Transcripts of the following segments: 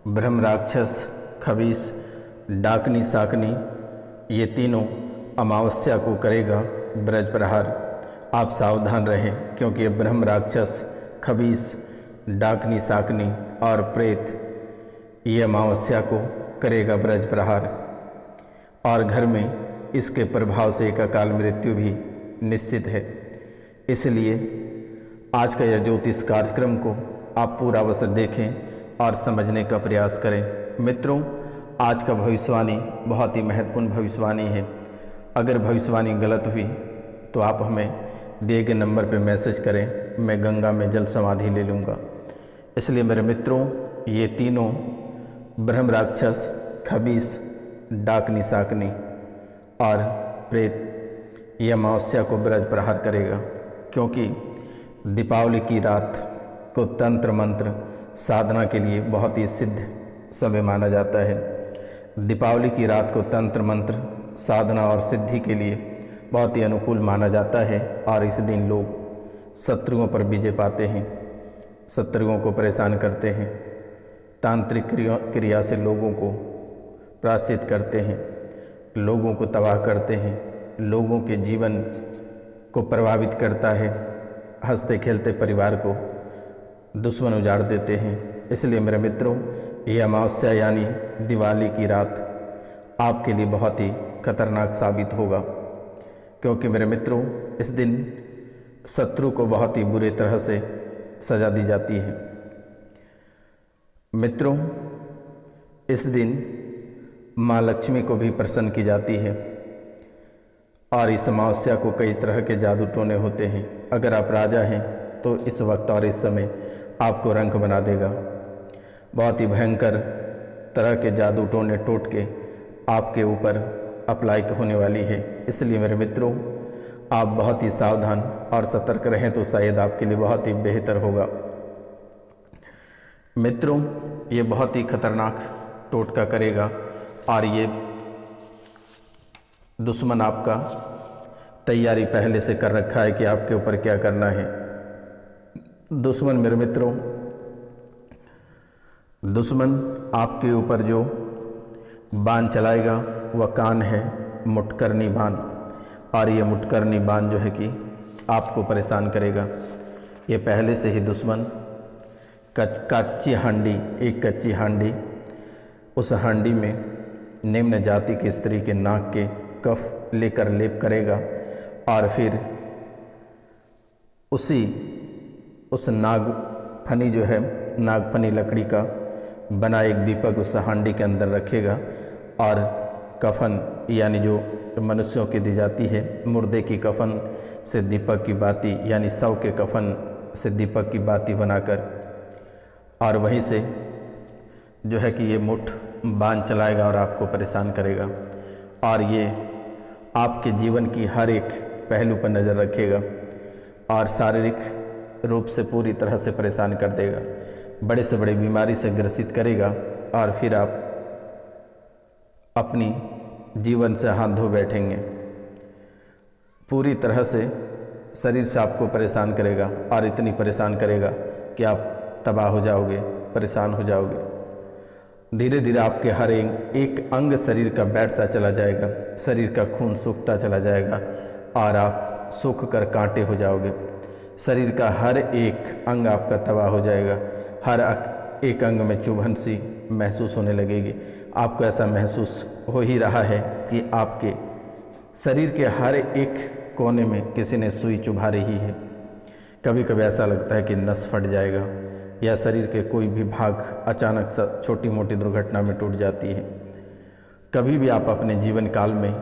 ब्रह्म राक्षस, खबीस, डाकनी, साकनी, ये तीनों अमावस्या को करेगा ब्रज प्रहार। आप सावधान रहें, क्योंकि ये ब्रह्म राक्षस, खबीस, डाकनी, साकनी और प्रेत ये अमावस्या को करेगा ब्रज प्रहार, और घर में इसके प्रभाव से एक अकाल मृत्यु भी निश्चित है। इसलिए आज का यह ज्योतिष कार्यक्रम को आप पूरा अवश्य देखें और समझने का प्रयास करें। मित्रों, आज का भविष्यवाणी बहुत ही महत्वपूर्ण भविष्यवाणी है। अगर भविष्यवाणी गलत हुई तो आप हमें दिए गए नंबर पर मैसेज करें, मैं गंगा में जल समाधि ले लूँगा। इसलिए मेरे मित्रों, ये तीनों ब्रह्म राक्षस, खबीस, डाकनी, साकनी और प्रेत ये अमावस्या को ब्रज प्रहार करेगा, क्योंकि दीपावली की रात को तंत्र मंत्र साधना के लिए बहुत ही सिद्ध समय माना जाता है। दीपावली की रात को तंत्र मंत्र साधना और सिद्धि के लिए बहुत ही अनुकूल माना जाता है, और इस दिन लोग शत्रुओं पर विजय पाते हैं, शत्रुओं को परेशान करते हैं, तांत्रिक क्रिया से लोगों को प्रायश्चित करते हैं, लोगों को तबाह करते हैं, लोगों के जीवन को प्रभावित करता है, हंसते खेलते परिवार को दुश्मन उजाड़ देते हैं। इसलिए मेरे मित्रों, ये अमावस्या यानी दिवाली की रात आपके लिए बहुत ही खतरनाक साबित होगा, क्योंकि मेरे मित्रों, इस दिन शत्रु को बहुत ही बुरी तरह से सजा दी जाती है। मित्रों, इस दिन माँ लक्ष्मी को भी प्रसन्न की जाती है, और इस अमावस्या को कई तरह के जादू टोने होते हैं। अगर आप राजा हैं तो इस वक्त और इस समय आपको रंक बना देगा। बहुत ही भयंकर तरह के जादू टोने टोट के आपके ऊपर अप्लाई होने वाली है। इसलिए मेरे मित्रों, आप बहुत ही सावधान और सतर्क रहें तो शायद आपके लिए बहुत ही बेहतर होगा। मित्रों, ये बहुत ही खतरनाक टोटका करेगा, और ये दुश्मन आपका तैयारी पहले से कर रखा है कि आपके ऊपर क्या करना है। दुश्मन मेरे मित्रों, दुश्मन आपके ऊपर जो बाण चलाएगा वह कान है मुटकरनी बाण, और ये मुटकरनी बाण जो है कि आपको परेशान करेगा। ये पहले से ही दुश्मन कच्ची हांडी, एक कच्ची हांडी, उस हांडी में निम्न जाति की स्त्री के नाक के कफ लेकर लेप करेगा, और फिर उस नागफनी जो है, नागफनी लकड़ी का बना एक दीपक उस हांडी के अंदर रखेगा, और कफन यानी जो मनुष्यों की दी जाती है, मुर्दे की कफन से दीपक की बाती यानी शव के कफन से दीपक की बाती बनाकर, और वहीं से जो है कि ये मुठ बाण चलाएगा और आपको परेशान करेगा, और ये आपके जीवन की हर एक पहलू पर नज़र रखेगा और शारीरिक रूप से पूरी तरह से परेशान कर देगा, बड़े से बड़ी बीमारी से ग्रसित करेगा, और फिर आप अपनी जीवन से हाथ धो बैठेंगे। पूरी तरह से शरीर से आपको परेशान करेगा, और इतनी परेशान करेगा कि आप तबाह हो जाओगे, परेशान हो जाओगे। धीरे धीरे आपके हर एक अंग शरीर का बैठता चला जाएगा, शरीर का खून सूखता चला जाएगा, और आप सूख कर कांटे हो जाओगे। शरीर का हर एक अंग आपका तबाह हो जाएगा, हर एक अंग में चुभन सी महसूस होने लगेगी। आपको ऐसा महसूस हो ही रहा है कि आपके शरीर के हर एक कोने में किसी ने सुई चुभा रही है। कभी कभी ऐसा लगता है कि नस फट जाएगा, या शरीर के कोई भी भाग अचानक से छोटी मोटी दुर्घटना में टूट जाती है। कभी भी आप अपने जीवन काल में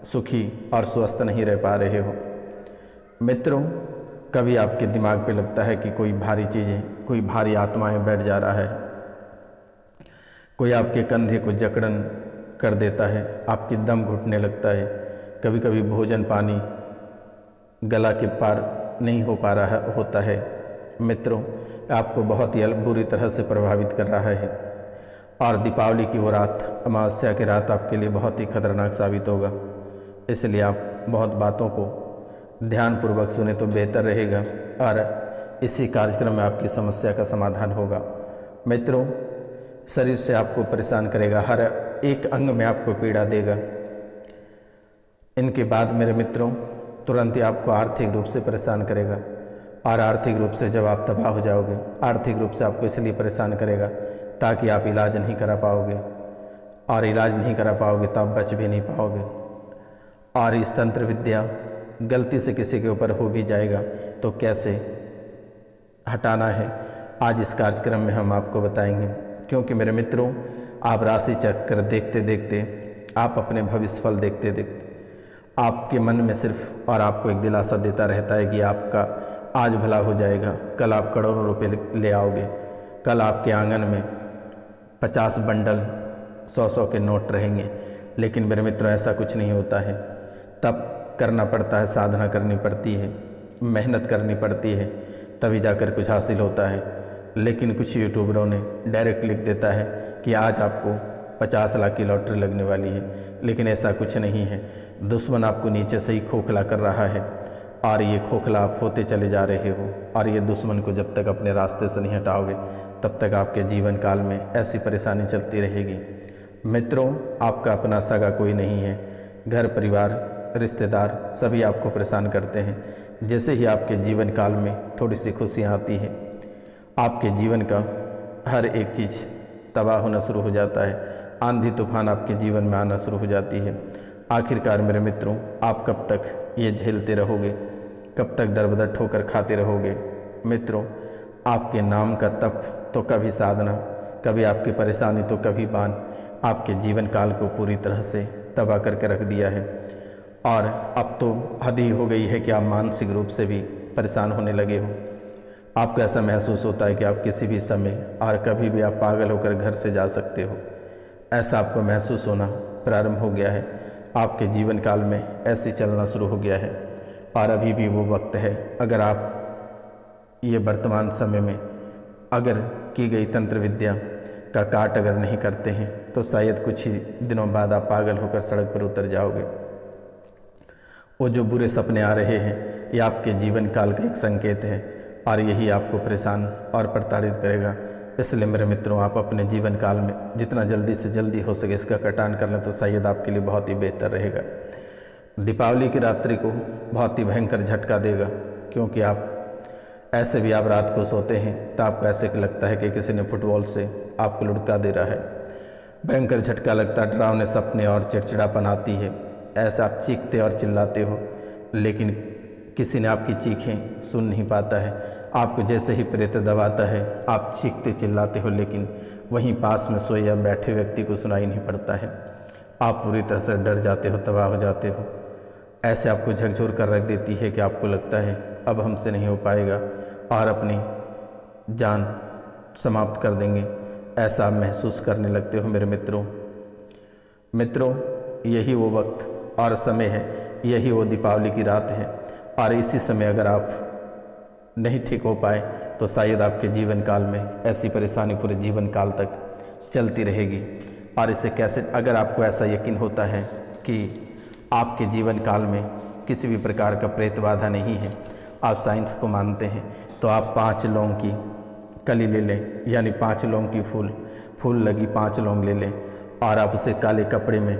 सुखी और स्वस्थ नहीं रह पा रहे हो। मित्रों, कभी आपके दिमाग पे लगता है कि कोई भारी चीज़ें, कोई भारी आत्माएं बैठ जा रहा है, कोई आपके कंधे को जकड़न कर देता है, आपकी दम घुटने लगता है। कभी कभी भोजन पानी गला के पार नहीं हो पा रहा होता है। मित्रों, आपको बहुत ही बुरी तरह से प्रभावित कर रहा है, और दीपावली की वो रात, अमावस्या की रात आपके लिए बहुत ही खतरनाक साबित होगा। इसलिए आप बहुत बातों को ध्यानपूर्वक सुने तो बेहतर रहेगा, और इसी कार्यक्रम में आपकी समस्या का समाधान होगा। मित्रों, शरीर से आपको परेशान करेगा, हर एक अंग में आपको पीड़ा देगा। इनके बाद मेरे मित्रों तुरंत ही आपको आर्थिक रूप से परेशान करेगा, और आर्थिक रूप से जब आप तबाह हो जाओगे, आर्थिक रूप से आपको इसलिए परेशान करेगा ताकि आप इलाज नहीं करा पाओगे, और इलाज नहीं करा पाओगे तो आप बच भी नहीं पाओगे। और इस तंत्र विद्या गलती से किसी के ऊपर हो भी जाएगा तो कैसे हटाना है, आज इस कार्यक्रम में हम आपको बताएंगे। क्योंकि मेरे मित्रों, आप राशि चक्र देखते देखते, आप अपने भविष्य फल देखते देखते, आपके मन में सिर्फ और आपको एक दिलासा देता रहता है कि आपका आज भला हो जाएगा, कल आप करोड़ों रुपए ले आओगे, कल आपके आंगन में 50 बंडल 100-100 के नोट रहेंगे। लेकिन मेरे मित्रों, ऐसा कुछ नहीं होता है। तब करना पड़ता है, साधना करनी पड़ती है, मेहनत करनी पड़ती है, तभी जाकर कुछ हासिल होता है। लेकिन कुछ यूट्यूबरों ने डायरेक्ट लिख देता है कि आज आपको 50 लाख की लॉटरी लगने वाली है, लेकिन ऐसा कुछ नहीं है। दुश्मन आपको नीचे से ही खोखला कर रहा है, और ये खोखला आप होते चले जा रहे हो, और ये दुश्मन को जब तक अपने रास्ते से नहीं हटाओगे तब तक आपके जीवन काल में ऐसी परेशानी चलती रहेगी। मित्रों, आपका अपना सगा कोई नहीं है, घर परिवार रिश्तेदार सभी आपको परेशान करते हैं। जैसे ही आपके जीवन काल में थोड़ी सी खुशियाँ आती हैं, आपके जीवन का हर एक चीज़ तबाह होना शुरू हो जाता है, आंधी तूफान आपके जीवन में आना शुरू हो जाती है। आखिरकार मेरे मित्रों, आप कब तक ये झेलते रहोगे, कब तक दर बदर ठोकर खाते रहोगे? मित्रों, आपके नाम का तप तो कभी साधना, कभी आपकी परेशानी तो कभी बान, आपके जीवन काल को पूरी तरह से तबाह करके रख दिया है। और अब तो हद ही हो गई है कि आप मानसिक रूप से भी परेशान होने लगे हो। आपको ऐसा महसूस होता है कि आप किसी भी समय और कभी भी आप पागल होकर घर से जा सकते हो, ऐसा आपको महसूस होना प्रारंभ हो गया है। आपके जीवन काल में ऐसे चलना शुरू हो गया है, और अभी भी वो वक्त है। अगर आप ये वर्तमान समय में अगर की गई तंत्र विद्या का काट अगर नहीं करते हैं तो शायद कुछ ही दिनों बाद आप पागल होकर सड़क पर उतर जाओगे। वो जो बुरे सपने आ रहे हैं, ये आपके जीवन काल का एक संकेत है, और यही आपको परेशान और प्रताड़ित करेगा। इसलिए मेरे मित्रों, आप अपने जीवन काल में जितना जल्दी से जल्दी हो सके इसका कटान कर लें तो शायद आपके लिए बहुत ही बेहतर रहेगा। दीपावली की रात्रि को बहुत ही भयंकर झटका देगा, क्योंकि आप ऐसे भी आप रात को सोते हैं तो आपको ऐसे लगता है कि किसी ने फुटबॉल से आपको लुढ़का दे रहा है। भयंकर झटका लगता है, डरावने सपने और चिड़चिड़ापन आती है। ऐसा आप चीखते और चिल्लाते हो, लेकिन किसी ने आपकी चीखें सुन नहीं पाता है। आपको जैसे ही प्रेत दबाता है आप चीखते चिल्लाते हो, लेकिन वहीं पास में सोए या बैठे व्यक्ति को सुनाई नहीं पड़ता है। आप पूरी तरह से डर जाते हो, तबाह हो जाते हो। ऐसे आपको झकझोर कर रख देती है कि आपको लगता है अब हमसे नहीं हो पाएगा, और अपनी जान समाप्त कर देंगे, ऐसा आप महसूस करने लगते हो। मेरे मित्रों, यही वो वक्त और समय है, यही वो दीपावली की रात है, और इसी समय अगर आप नहीं ठीक हो पाए तो शायद आपके जीवन काल में ऐसी परेशानी पूरे जीवन काल तक चलती रहेगी। और इसे कैसे, अगर आपको ऐसा यकीन होता है कि आपके जीवन काल में किसी भी प्रकार का प्रेत बाधा नहीं है, आप साइंस को मानते हैं, तो आप 5 लौंग की कली ले लें, यानी 5 लौंग की फूल लगी 5 लौंग ले लें, और आप उसे काले कपड़े में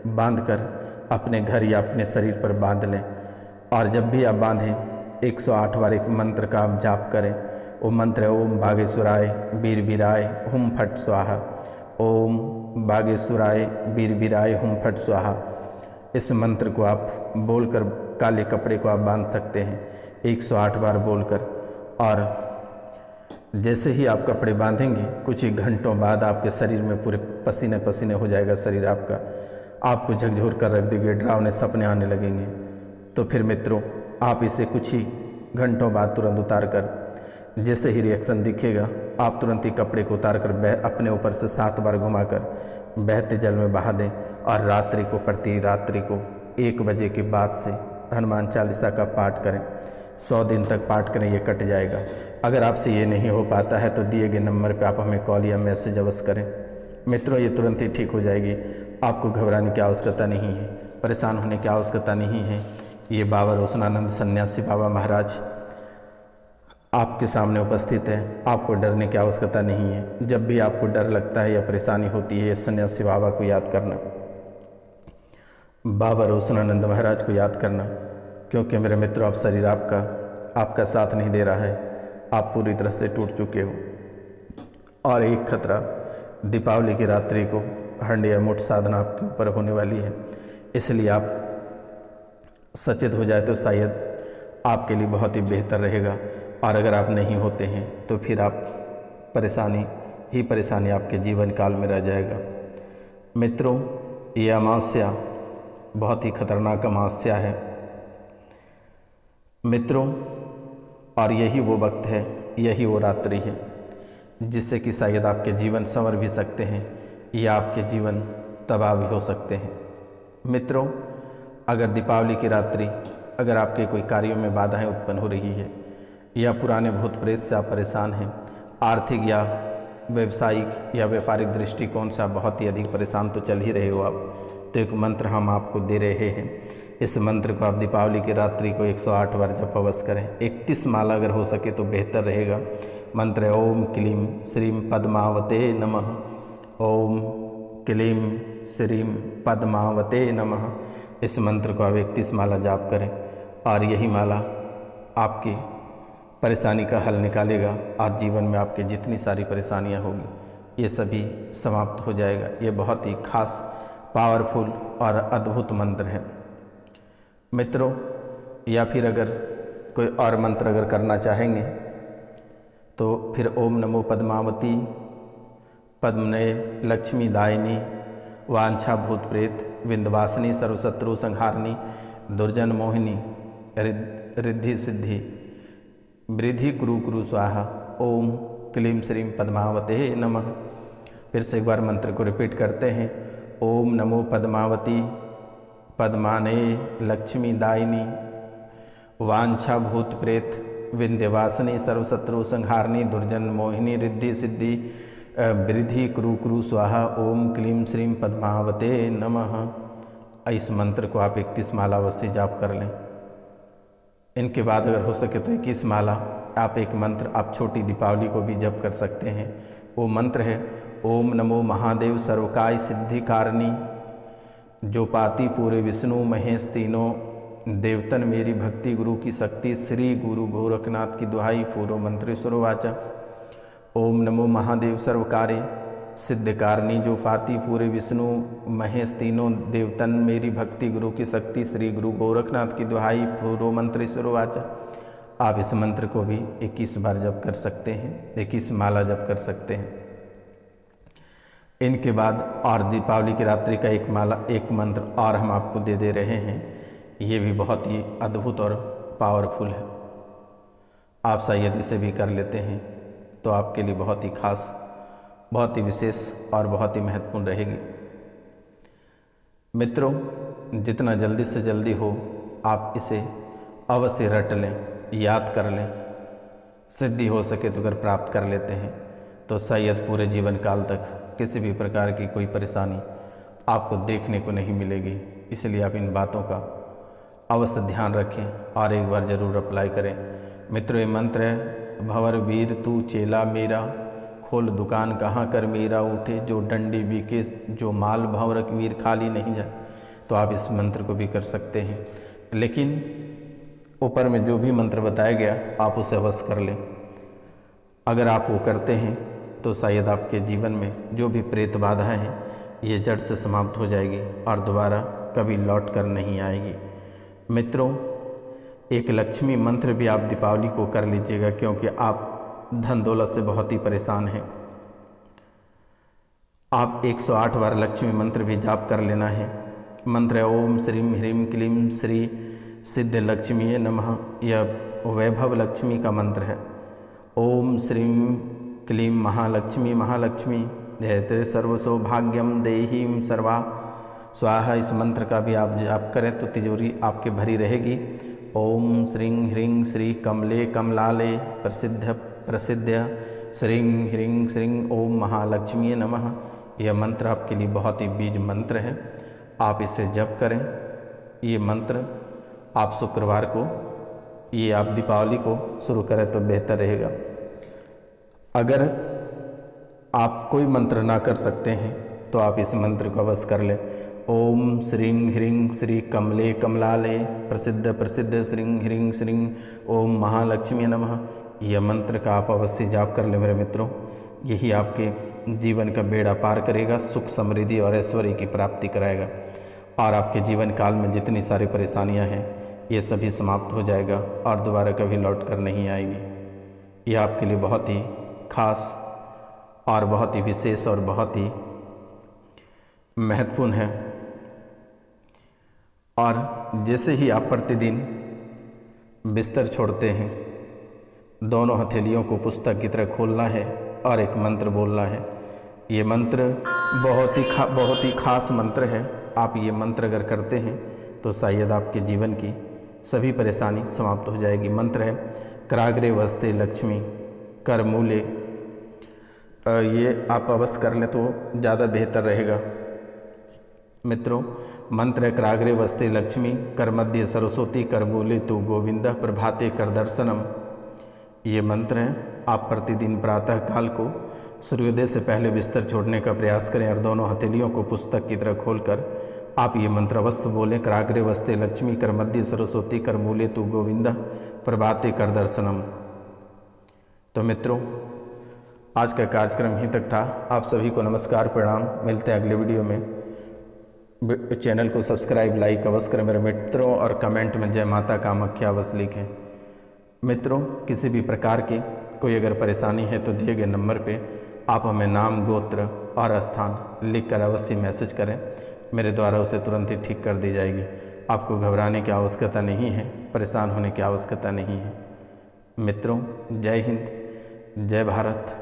बांधकर अपने घर या अपने शरीर पर बांध लें। और जब भी आप बांधें 108 बार एक मंत्र का आप जाप करें। वो मंत्र है ओम बागेश्वराय वीरवीराय हुम फट स्वाहा, ओम बागेश्वराय वीरवीराय हुम फट स्वाहा। इस मंत्र को आप बोलकर काले कपड़े को आप बांध सकते हैं 108 बार बोलकर, और जैसे ही आप कपड़े बांधेंगे कुछ ही घंटों बाद आपके शरीर में पूरे पसीने पसीने हो जाएगा शरीर आपका, आपको झकझोर कर रख देंगे, डरावने सपने आने लगेंगे। तो फिर मित्रों, आप इसे कुछ ही घंटों बाद तुरंत उतार कर, जैसे ही रिएक्शन दिखेगा आप तुरंत ही कपड़े को उतार कर अपने ऊपर से 7 बार घुमाकर बहते जल में बहा दें, और रात्रि को प्रति रात्रि को 1 बजे के बाद से हनुमान चालीसा का पाठ करें। 100 दिन तक पाठ करें, ये कट जाएगा। अगर आपसे ये नहीं हो पाता है तो दिए गए नंबर पे आप हमें कॉल या मैसेज अवश्य करें। मित्रों, ये तुरंत ही ठीक हो जाएगी, आपको घबराने की आवश्यकता नहीं है, परेशान होने की आवश्यकता नहीं है। ये बाबा रोशनानंद सन्यासी बाबा महाराज आपके सामने उपस्थित है। आपको डरने की आवश्यकता नहीं है। जब भी आपको डर लगता है या परेशानी होती है, सन्यासी बाबा को याद करना, बाबा रोशनानंद महाराज को याद करना, क्योंकि मेरे मित्रों, आप शरीर आपका साथ नहीं दे रहा है। आप पूरी तरह से टूट चुके हो। और एक खतरा दीपावली की रात्रि को हंड या मुठ साधना आपके ऊपर होने वाली है, इसलिए आप सचेत हो जाए तो शायद आपके लिए बहुत ही बेहतर रहेगा। और अगर आप नहीं होते हैं तो फिर आप परेशानी आपके जीवन काल में रह जाएगा। मित्रों, ये अमावस्या बहुत ही खतरनाक अमावस्या है मित्रों, और यही वो वक्त है, यही वो रात्रि है जिससे कि शायद आपके जीवन संवर भी सकते हैं या आपके जीवन तबाह भी हो सकते हैं। मित्रों, अगर दीपावली की रात्रि अगर आपके कोई कार्यों में बाधाएं उत्पन्न हो रही है या पुराने भूत प्रेत से आप परेशान हैं, आर्थिक या व्यवसायिक या व्यापारिक दृष्टिकोण से आप बहुत ही अधिक परेशान तो चल ही रहे हो आप, तो एक मंत्र हम आपको दे रहे हैं। इस मंत्र को आप दीपावली की रात्रि को 108 बार जप अवश्य करें। 31 माला अगर हो सके तो बेहतर रहेगा। मंत्र है ओम क्लीम श्रीम पद्मावते नमः। ओम क्लीम श्रीम पद्मावते नमः। इस मंत्र को आप 31 माला जाप करें और यही माला आपकी परेशानी का हल निकालेगा और जीवन में आपके जितनी सारी परेशानियां होगी ये सभी समाप्त हो जाएगा। ये बहुत ही खास, पावरफुल और अद्भुत मंत्र है मित्रों। या फिर अगर कोई और मंत्र अगर करना चाहेंगे तो फिर ओम नमो पद्मावती पद्मने लक्ष्मी दायिनी वांछा भूत प्रेत विंध्यवासिनी सर्वशत्रु संहारिणी दुर्जन मोहिनी रिद्धि सिद्धि वृद्धि कुरु कुरु स्वाहा। ओम क्लीम श्रीम पद्मावते नमः। फिर से एक बार मंत्र को रिपीट करते हैं। ओम नमो पद्मावती पद्माने लक्ष्मी दायिनी वांछा भूत प्रेत विंध्यवासिनी सर्वशत्रु संहारिणी दुर्जन मोहिनी रिद्धि सिद्धि वृद्धि कुरु कुरु स्वाहा। ओम क्लीम श्रीम पद्मावते नमः। इस मंत्र को आप 31 माला अवश्य जाप कर लें। इनके बाद अगर हो सके तो 21 माला आप एक मंत्र आप छोटी दीपावली को भी जप कर सकते हैं। वो मंत्र है ओम नमो महादेव सर्वकाय सिद्धि कारिणी जो पाती पूरे विष्णु महेश तीनों देवतन मेरी भक्ति गुरु की शक्ति श्री गुरु गोरखनाथ की दुहाई पूर्व मंत्र सुरवाचा। ओम नमो महादेव सर्वकार्य सिद्धकारिणी जो पाती पूरे विष्णु महेश तीनों देवतन मेरी भक्ति गुरु की शक्ति श्री गुरु गोरखनाथ की दुहाई पूर्व मंत्र सुरवाचा। आप इस मंत्र को भी 21 बार जप कर सकते हैं, 21 माला जप कर सकते हैं। इनके बाद और दीपावली की रात्रि का एक मंत्र और हम आपको दे रहे हैं। ये भी बहुत ही अद्भुत और पावरफुल है। आप शायद इसे भी कर लेते हैं तो आपके लिए बहुत ही खास, बहुत ही विशेष और बहुत ही महत्वपूर्ण रहेगी। मित्रों, जितना जल्दी से जल्दी हो आप इसे अवश्य रट लें, याद कर लें। सिद्धि हो सके तो अगर प्राप्त कर लेते हैं तो शायद पूरे जीवन काल तक किसी भी प्रकार की कोई परेशानी आपको देखने को नहीं मिलेगी। इसलिए आप इन बातों का अवश्य ध्यान रखें और एक बार ज़रूर अप्लाई करें। मित्रों, ये मंत्र है भंवर वीर तू चेला मेरा खोल दुकान कहाँ कर मेरा उठे जो डंडी बिके जो माल भंवर वीर खाली नहीं जाए। तो आप इस मंत्र को भी कर सकते हैं, लेकिन ऊपर में जो भी मंत्र बताया गया आप उसे अवश्य कर लें। अगर आप वो करते हैं तो शायद आपके जीवन में जो भी प्रेत बाधाएँ हैं ये जड़ से समाप्त हो जाएगी और दोबारा कभी लौट कर नहीं आएगी। मित्रों, एक लक्ष्मी मंत्र भी आप दीपावली को कर लीजिएगा, क्योंकि आप धन दौलत से बहुत ही परेशान हैं। आप 108 बार लक्ष्मी मंत्र भी जाप कर लेना है। मंत्र है ओम श्रीम ह्रीम क्लीम श्री सिद्ध लक्ष्मी नमः। यह वैभव लक्ष्मी का मंत्र है। ओम श्रीम क्लीम महालक्ष्मी महालक्ष्मी जयते सर्व सौभाग्यम देहीम सर्वा स्वाहा। इस मंत्र का भी आप जाप करें तो तिजोरी आपके भरी रहेगी। ओम श्रीं ह्रीं श्री कमले कमलाले प्रसिद्ध श्रीं ह्रीं श्रीं ओम महालक्ष्मी नमः। यह मंत्र आपके लिए बहुत ही बीज मंत्र है, आप इसे जप करें। ये मंत्र आप शुक्रवार को ये आप दीपावली को शुरू करें तो बेहतर रहेगा। अगर आप कोई मंत्र ना कर सकते हैं तो आप इस मंत्र को अवश्य कर लें। ओम श्रीं ह्रीं श्री कमले कमलालय प्रसिद्ध प्रसिद्ध श्रीं ह्रीं श्रीं ओम महालक्ष्मी नमः। यह मंत्र का आप अवश्य जाप कर लें मेरे मित्रों। यही आपके जीवन का बेड़ा पार करेगा, सुख समृद्धि और ऐश्वर्य की प्राप्ति कराएगा और आपके जीवन काल में जितनी सारी परेशानियां हैं ये सभी समाप्त हो जाएगा और दोबारा कभी लौट कर नहीं आएगी। यह आपके लिए बहुत ही खास और बहुत ही विशेष और बहुत ही महत्वपूर्ण है। और जैसे ही आप प्रतिदिन बिस्तर छोड़ते हैं, दोनों हथेलियों को पुस्तक की तरह खोलना है और एक मंत्र बोलना है। ये मंत्र बहुत ही खास मंत्र है। आप ये मंत्र अगर करते हैं तो शायद आपके जीवन की सभी परेशानी समाप्त हो जाएगी। मंत्र है कराग्रे वस्ते लक्ष्मी करमूले। ये आप अवश्य कर लें तो ज़्यादा बेहतर रहेगा मित्रों। मंत्र है कराग्रे वस्ते लक्ष्मी कर मध्य सरस्वती करमूले तु गोविंद प्रभाते कर दर्शनम। ये मंत्र है आप प्रतिदिन प्रातः काल को सूर्योदय से पहले बिस्तर छोड़ने का प्रयास करें और दोनों हथेलियों को पुस्तक की तरह खोलकर आप ये मंत्र अवश्य बोलें। कराग्रे वस्ते लक्ष्मी कर मध्य सरस्वती कर मूले तु गोविंद प्रभाते कर दर्शनम। तो मित्रों, आज का कार्यक्रम यहीं तक था। आप सभी को नमस्कार प्रणाम। मिलते हैं अगले वीडियो में। चैनल को सब्सक्राइब लाइक अवश्य करें मेरे मित्रों और कमेंट में जय माता कामाख्या अवश्य लिखें। मित्रों, किसी भी प्रकार की कोई अगर परेशानी है तो दिए गए नंबर पे आप हमें नाम गोत्र और स्थान लिखकर अवश्य मैसेज करें। मेरे द्वारा उसे तुरंत ही ठीक कर दी जाएगी। आपको घबराने की आवश्यकता नहीं है, परेशान होने की आवश्यकता नहीं है। मित्रों, जय हिंद, जय भारत।